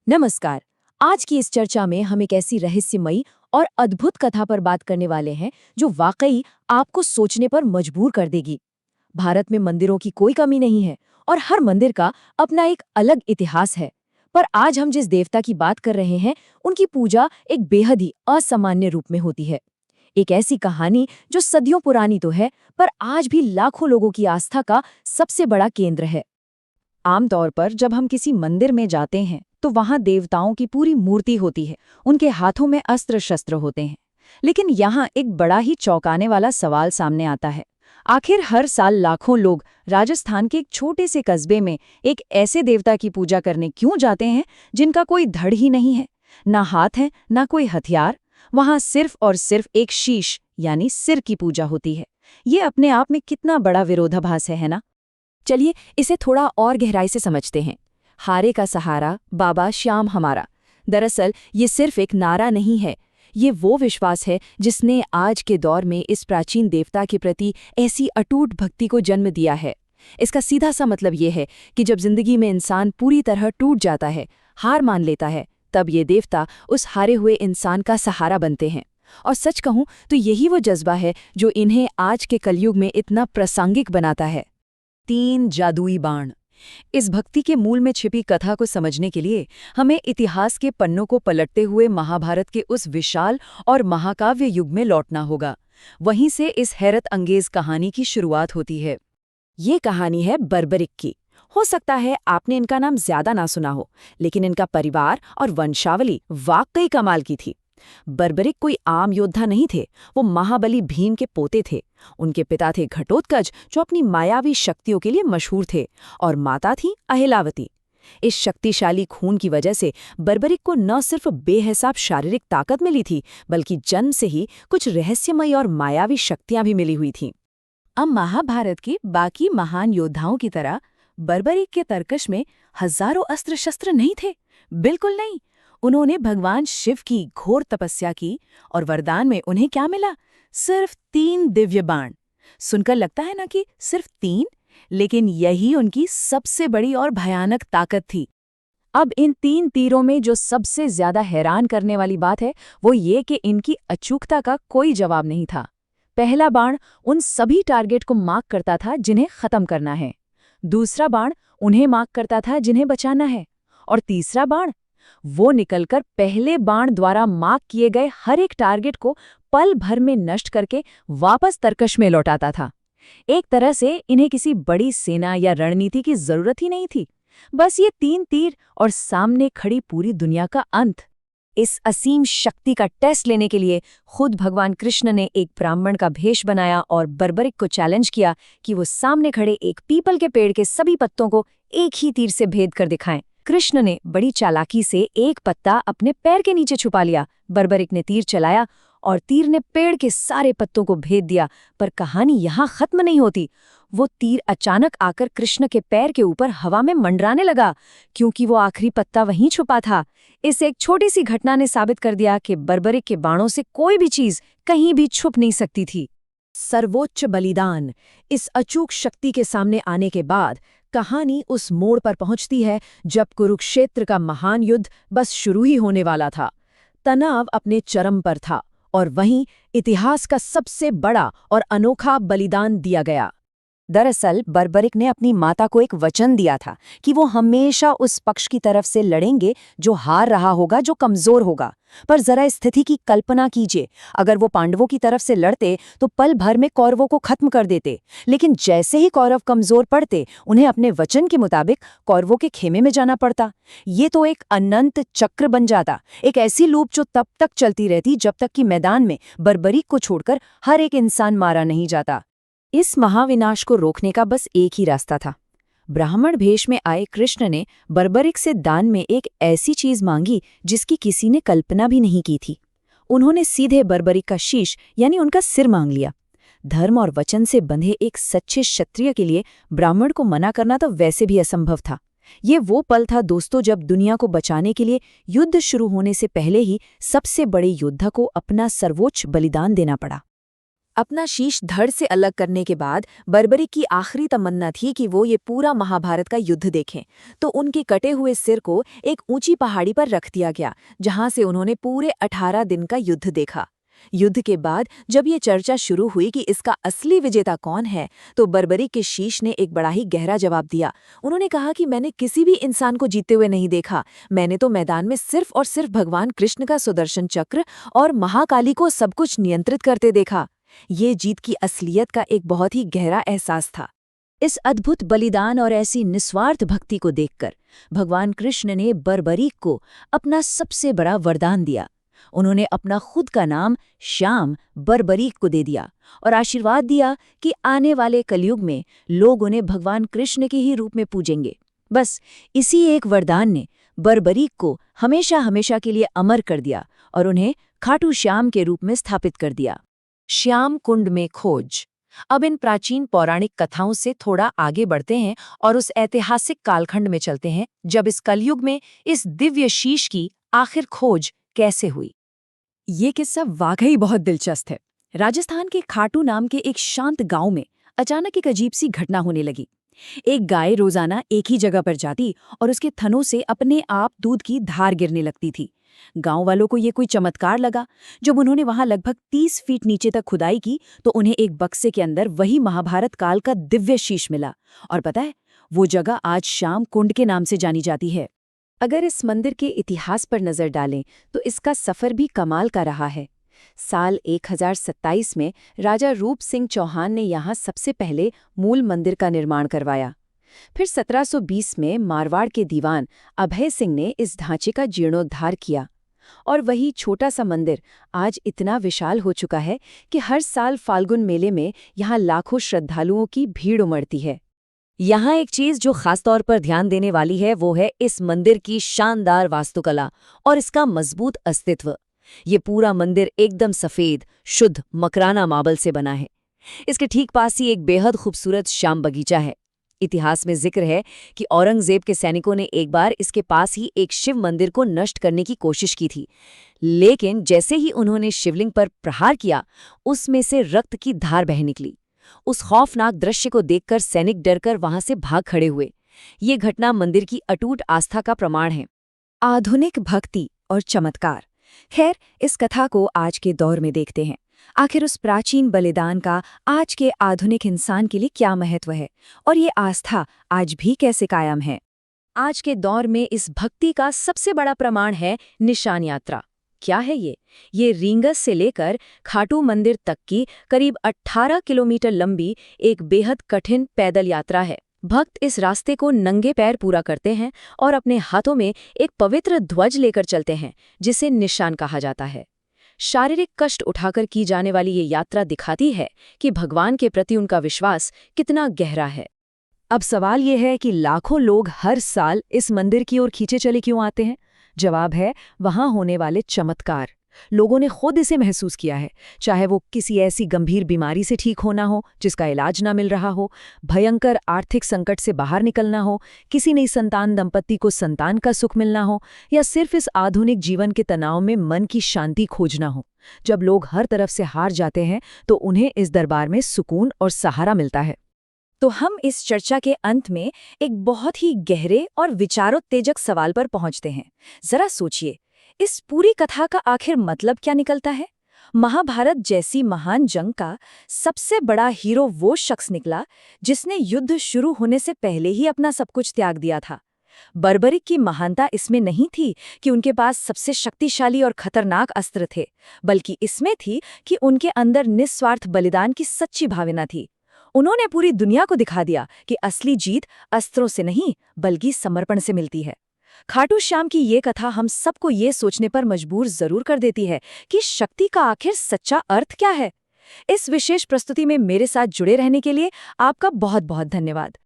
नमस्कार। आज की इस चर्चा में हम एक ऐसी रहस्यमयी और अद्भुत कथा पर बात करने वाले हैं जो वाकई आपको सोचने पर मजबूर कर देगी। भारत में मंदिरों की कोई कमी नहीं है और हर मंदिर का अपना एक अलग इतिहास है। पर आज हम जिस देवता की बात कर रहे हैं, उनकी पूजा एक बेहद ही असामान्य रूप में होती है। एक ऐसी कहानी जो सदियों पुरानी तो है, पर आज भी लाखों लोगों की आस्था का सबसे बड़ा केंद्र है। आमतौर पर जब हम किसी मंदिर में जाते हैं तो वहां देवताओं की पूरी मूर्ति होती है, उनके हाथों में अस्त्र शस्त्र होते हैं। लेकिन यहाँ एक बड़ा ही चौंकाने वाला सवाल सामने आता है। आखिर हर साल लाखों लोग राजस्थान के एक छोटे से कस्बे में एक ऐसे देवता की पूजा करने क्यों जाते हैं जिनका कोई धड़ ही नहीं है, ना हाथ है ना कोई हथियार। वहां सिर्फ और सिर्फ एक शीश यानी सिर की पूजा होती है। ये अपने आप में कितना बड़ा विरोधाभास है ना। चलिए इसे थोड़ा और गहराई से समझते हैं। हारे का सहारा, बाबा श्याम हमारा। दरअसल ये सिर्फ एक नारा नहीं है, ये वो विश्वास है जिसने आज के दौर में इस प्राचीन देवता के प्रति ऐसी अटूट भक्ति को जन्म दिया है। इसका सीधा सा मतलब ये है कि जब जिंदगी में इंसान पूरी तरह टूट जाता है, हार मान लेता है, तब ये देवता उस हारे हुए इंसान का सहारा बनते हैं। और सच कहूं तो यही वो जज्बा है जो इन्हें आज के कलयुग में इतना प्रासंगिक बनाता है। 3 जादुई बाण। इस भक्ति के मूल में छिपी कथा को समझने के लिए हमें इतिहास के पन्नों को पलटते हुए महाभारत के उस विशाल और महाकाव्य युग में लौटना होगा। वहीं से इस हैरत अंगेज कहानी की शुरुआत होती है। ये कहानी है बर्बरिक की। हो सकता है आपने इनका नाम ज्यादा ना सुना हो, लेकिन इनका परिवार और वंशावली वाकई कमाल की थी। बर्बरिक कोई आम योद्धा नहीं थे, वो महाबली भीम के पोते थे। उनके पिता थे घटोत्कच, जो अपनी मायावी शक्तियों के लिए मशहूर थे, और माता थी अहिलावती। इस शक्तिशाली खून की वजह से बर्बरिक को न सिर्फ बेहिसाब शारीरिक ताकत मिली थी, बल्कि जन्म से ही कुछ रहस्यमयी और मायावी शक्तियां भी मिली हुई थीं। अब महाभारत के बाकी महान योद्धाओं की तरह बर्बरिक के तरकश में हजारों अस्त्र शस्त्र नहीं थे, बिल्कुल नहीं। उन्होंने भगवान शिव की घोर तपस्या की और वरदान में उन्हें क्या मिला? सिर्फ 3 दिव्य बाण। सुनकर लगता है ना कि सिर्फ 3, लेकिन यही उनकी सबसे बड़ी और भयानक ताकत थी। अब इन 3 तीरों में जो सबसे ज्यादा हैरान करने वाली बात है, वो ये कि इनकी अचूकता का कोई जवाब नहीं था। पहला बाण उन सभी टारगेट को मार्क करता था जिन्हें खत्म करना है। दूसरा बाण उन्हें मार्क करता था जिन्हें बचाना है। और तीसरा बाण वो निकलकर पहले बाण द्वारा मार्क किए गए हर एक टारगेट को पल भर में नष्ट करके वापस तरकश में लौटाता था। एक तरह से इन्हें किसी बड़ी सेना या रणनीति की जरूरत ही नहीं थी, बस ये 3 तीर और सामने खड़ी पूरी दुनिया का अंत। इस असीम शक्ति का टेस्ट लेने के लिए खुद भगवान कृष्ण ने एक ब्राह्मण का भेष बनाया और बर्बरिक को चैलेंज किया कि वो सामने खड़े एक पीपल के पेड़ के सभी पत्तों को एक ही तीर से भेद कर दिखाएं। कृष्ण ने बड़ी चालाकी से एक पत्ता अपने पैर के नीचे छुपा लिया। बर्बरिक ने तीर चलाया और तीर ने पेड़ के सारे पत्तों को भेद दिया। पर कहानी यहाँ खत्म नहीं होती। वो तीर अचानक आकर कृष्ण के पैर के ऊपर हवा में मंडराने लगा, क्योंकि वो आखिरी पत्ता वहीं छुपा था। इस एक छोटी सी घटना ने साबित कर दिया कि बर्बरिक के बाणों से कोई भी चीज कहीं भी छुप नहीं सकती थी। सर्वोच्च बलिदान। इस अचूक शक्ति के सामने आने के बाद कहानी उस मोड़ पर पहुंचती है जब कुरुक्षेत्र का महान युद्ध बस शुरू ही होने वाला था। तनाव अपने चरम पर था और वहीं इतिहास का सबसे बड़ा और अनोखा बलिदान दिया गया। दरअसल बर्बरिक ने अपनी माता को एक वचन दिया था कि वो हमेशा उस पक्ष की तरफ से लड़ेंगे जो हार रहा होगा, जो कमजोर होगा। पर जरा स्थिति की कल्पना कीजिए, अगर वो पांडवों की तरफ से लड़ते तो पल भर में कौरवों को खत्म कर देते। लेकिन जैसे ही कौरव कमजोर पड़ते, उन्हें अपने वचन के मुताबिक कौरवों के खेमे में जाना पड़ता। ये तो एक अनंत चक्र बन जाता, एक ऐसी लूप जो तब तक चलती रहती जब तक कि मैदान में बर्बरिक को छोड़कर हर एक इंसान मारा नहीं जाता। इस महाविनाश को रोकने का बस एक ही रास्ता था। ब्राह्मण भेष में आए कृष्ण ने बर्बरिक से दान में एक ऐसी चीज मांगी जिसकी किसी ने कल्पना भी नहीं की थी। उन्होंने सीधे बर्बरिक का शीश यानी उनका सिर मांग लिया। धर्म और वचन से बंधे एक सच्चे क्षत्रिय के लिए ब्राह्मण को मना करना तो वैसे भी असंभव था। ये वो पल था दोस्तों, जब दुनिया को बचाने के लिए युद्ध शुरू होने से पहले ही सबसे बड़े योद्धा को अपना सर्वोच्च बलिदान देना पड़ा। अपना शीश धड़ से अलग करने के बाद बर्बरिक की आखिरी तमन्ना थी कि वो ये पूरा महाभारत का युद्ध देखें। तो उनके कटे हुए सिर को एक ऊंची पहाड़ी पर रख दिया गया, जहां से उन्होंने पूरे 18 दिन का युद्ध देखा। युद्ध के बाद जब ये चर्चा शुरू हुई कि इसका असली विजेता कौन है, तो बर्बरिक के शीश ने एक बड़ा ही गहरा जवाब दिया। उन्होंने कहा कि मैंने किसी भी इंसान को जीतते हुए नहीं देखा, मैंने तो मैदान में सिर्फ और सिर्फ भगवान कृष्ण का सुदर्शन चक्र और महाकाली को सब कुछ नियंत्रित करते देखा। ये जीत की असलियत का एक बहुत ही गहरा एहसास था। इस अद्भुत बलिदान और ऐसी निस्वार्थ भक्ति को देखकर भगवान कृष्ण ने बर्बरीक को अपना सबसे बड़ा वरदान दिया। उन्होंने अपना खुद का नाम श्याम बर्बरीक को दे दिया और आशीर्वाद दिया कि आने वाले कलयुग में लोग उन्हें भगवान कृष्ण के ही रूप में पूजेंगे। बस इसी एक वरदान ने बर्बरीक को हमेशा हमेशा के लिए अमर कर दिया और उन्हें खाटू श्याम के रूप में स्थापित कर दिया। श्याम कुंड में खोज। अब इन प्राचीन पौराणिक कथाओं से थोड़ा आगे बढ़ते हैं और उस ऐतिहासिक कालखंड में चलते हैं जब इस कलयुग में इस दिव्य शीश की आखिर खोज कैसे हुई। ये किस्सा वाकई बहुत दिलचस्प है। राजस्थान के खाटू नाम के एक शांत गांव में अचानक एक अजीब सी घटना होने लगी। एक गाय रोजाना एक ही जगह पर जाती और उसके थनों से अपने आप दूध की धार गिरने लगती थी। गांव वालों को ये कोई चमत्कार लगा। जब उन्होंने वहां लगभग 30 फीट नीचे तक खुदाई की तो उन्हें एक बक्से के अंदर वही महाभारत काल का दिव्य शीश मिला। और पता है, वो जगह आज श्याम कुंड के नाम से जानी जाती है। अगर इस मंदिर के इतिहास पर नजर डालें तो इसका सफर भी कमाल का रहा है। साल 1027 में राजा रूप सिंह चौहान ने यहाँ सबसे पहले मूल मंदिर का निर्माण करवाया। फिर 1720 में मारवाड़ के दीवान अभय सिंह ने इस ढांचे का जीर्णोद्धार किया और वही छोटा सा मंदिर आज इतना विशाल हो चुका है कि हर साल फाल्गुन मेले में यहाँ लाखों श्रद्धालुओं की भीड़ उमड़ती है। यहाँ एक चीज जो खासतौर पर ध्यान देने वाली है वो है इस मंदिर की शानदार वास्तुकला और इसका मजबूत अस्तित्व। ये पूरा मंदिर एकदम सफेद शुद्ध मकराना मार्बल से बना है। इसके ठीक पास ही एक बेहद खूबसूरत श्याम बगीचा है। इतिहास में जिक्र है कि औरंगजेब के सैनिकों ने एक बार इसके पास ही एक शिव मंदिर को नष्ट करने की कोशिश की थी, लेकिन जैसे ही उन्होंने शिवलिंग पर प्रहार किया उसमें से रक्त की धार बह निकली। उस खौफनाक दृश्य को देखकर सैनिक डरकर वहां से भाग खड़े हुए। ये घटना मंदिर की अटूट आस्था का प्रमाण है। आधुनिक भक्ति और चमत्कार। खैर, इस कथा को आज के दौर में देखते हैं। आखिर उस प्राचीन बलिदान का आज के आधुनिक इंसान के लिए क्या महत्व है और ये आस्था आज भी कैसे कायम है। आज के दौर में इस भक्ति का सबसे बड़ा प्रमाण है निशान यात्रा। क्या है ये रींगस से लेकर खाटू मंदिर तक की करीब 18 किलोमीटर लंबी एक बेहद कठिन पैदल यात्रा है। भक्त इस रास्ते को नंगे पैर पूरा करते हैं और अपने हाथों में एक पवित्र ध्वज लेकर चलते हैं जिसे निशान कहा जाता है। शारीरिक कष्ट उठाकर की जाने वाली ये यात्रा दिखाती है कि भगवान के प्रति उनका विश्वास कितना गहरा है। अब सवाल ये है कि लाखों लोग हर साल इस मंदिर की ओर खींचे चले क्यों आते हैं? जवाब है वहां होने वाले चमत्कार। लोगों ने खुद इसे महसूस किया है, चाहे वो किसी ऐसी गंभीर बीमारी से ठीक होना हो जिसका इलाज ना मिल रहा हो, भयंकर आर्थिक संकट से बाहर निकलना हो, किसी नई संतान दंपत्ति को संतान का सुख मिलना हो, या सिर्फ इस आधुनिक जीवन के तनाव में मन की शांति खोजना हो। जब लोग हर तरफ से हार जाते हैं तो उन्हें इस दरबार में सुकून और सहारा मिलता है। तो हम इस चर्चा के अंत में एक बहुत ही गहरे और विचारोत्तेजक सवाल पर पहुंचते हैं। जरा सोचिए, इस पूरी कथा का आखिर मतलब क्या निकलता है? महाभारत जैसी महान जंग का सबसे बड़ा हीरो वो शख्स निकला जिसने युद्ध शुरू होने से पहले ही अपना सब कुछ त्याग दिया था। बर्बरिक की महानता इसमें नहीं थी कि उनके पास सबसे शक्तिशाली और खतरनाक अस्त्र थे, बल्कि इसमें थी कि उनके अंदर निस्वार्थ बलिदान की सच्ची भावना थी। उन्होंने पूरी दुनिया को दिखा दिया कि असली जीत अस्त्रों से नहीं बल्कि समर्पण से मिलती है। खाटू श्याम की ये कथा हम सबको ये सोचने पर मजबूर जरूर कर देती है कि शक्ति का आखिर सच्चा अर्थ क्या है। इस विशेष प्रस्तुति में मेरे साथ जुड़े रहने के लिए आपका बहुत बहुत धन्यवाद।